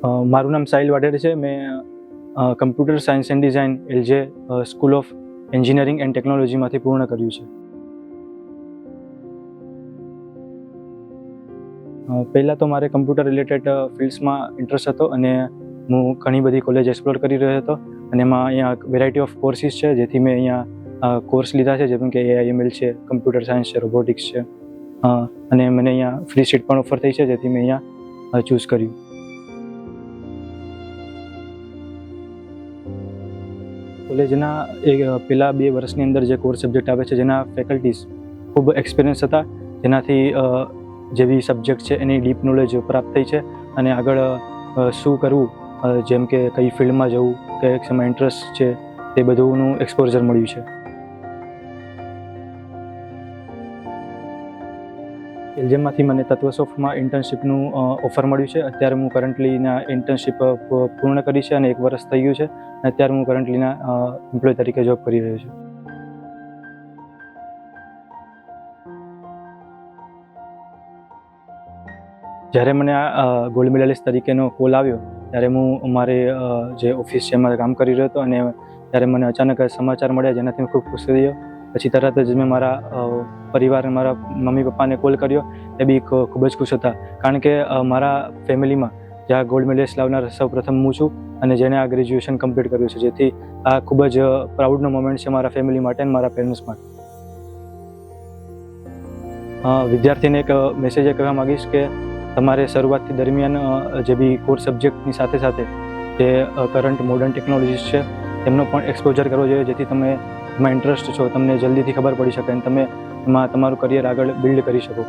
મારું નામ સાહિલ વાઢેર છે. મેં computer science and design LJ school of engineering and ટેકનોલોજીમાંથી પૂર્ણ કર્યું છે. પહેલાં તો મારે કમ્પ્યુટર રિલેટેડ ફિલ્ડ્સમાં ઇન્ટરેસ્ટ હતો અને હું ઘણી બધી કોલેજ એક્સપ્લોર કરી રહ્યો હતો અને એમાં અહીંયા વેરાયટી ઓફ કોર્સીસ છે, જેથી મેં અહીંયા કોર્સ લીધા છે, જેમ કે AIML છે, કમ્પ્યુટર સાયન્સ છે, રોબોટિક્સ છે, અને મને અહીંયા ફ્રી સીટ પણ ઓફર થઈ છે, જેથી મેં અહીંયા ચૂઝ કર્યું. કોલેજના પહેલાં 2 વર્ષની અંદર જે કોર સબ્જેક્ટ આવે છે, જેના ફેકલ્ટીઝ ખૂબ એક્સપિરિયન્સ હતા, જેનાથી જેવી સબ્જેક્ટ છે એની ડીપ નોલેજ પ્રાપ્ત થઈ છે અને આગળ શું કરવું, જેમ કે કઈ ફિલ્ડમાં જવું, કયા શેમાં ઇન્ટરેસ્ટ છે, તે બધુંનું એક્સપોઝર મળ્યું છે. LJમાંથી મને તત્વસોફ્ટમાં ઇન્ટર્નશીપનું ઓફર મળ્યું છે. અત્યારે હું કરન્ટલીના ઇન્ટર્નશીપ પૂર્ણ કરી છે અને 1 વર્ષ થઈ ગયું છે અને અત્યારે હું કરન્ટલીના એમ્પ્લોય તરીકે જોબ કરી રહ્યો છું. જ્યારે મને આ ગોલ્ડ મેડલિસ્ટ તરીકેનો કોલ આવ્યો, ત્યારે હું મારે જે ઓફિસ છે એમાં કામ કરી રહ્યો હતો અને ત્યારે મને અચાનક સમાચાર મળ્યા, જેનાથી હું ખૂબ ખુશ થયો. પછી તરત જ મેં મારા પરિવાર, મારા મમ્મી પપ્પાને કોલ કર્યો. એ બી ખૂબ જ ખુશ હતા, કારણ કે મારા ફેમિલીમાં જ્યાં ગોલ્ડ મેડલિસ્ટ લાવનાર સૌપ્રથમ હું છું અને જેણે આ ગ્રેજ્યુએશન કમ્પ્લીટ કર્યું છે, જેથી આ ખૂબ જ પ્રાઉડનો મોમેન્ટ છે મારા ફેમિલી માટે અને મારા પેરેન્ટ્સ માટે. વિદ્યાર્થીને એક મેસેજ એ કહેવા માગીશ કે તમારે શરૂઆતથી દરમિયાન જે બી કોર સબ્જેક્ટની સાથે સાથે જે કરંટ મોડર્ન ટેકનોલોજીસ છે તેમનો પણ એક્સપોઝર કરવો જોઈએ, જેથી તમે એમાં ઇન્ટરેસ્ટ છો, તમને જલ્દીથી ખબર પડી શકે અને તમે એમાં તમારું કરિયર આગળ બિલ્ડ કરી શકો.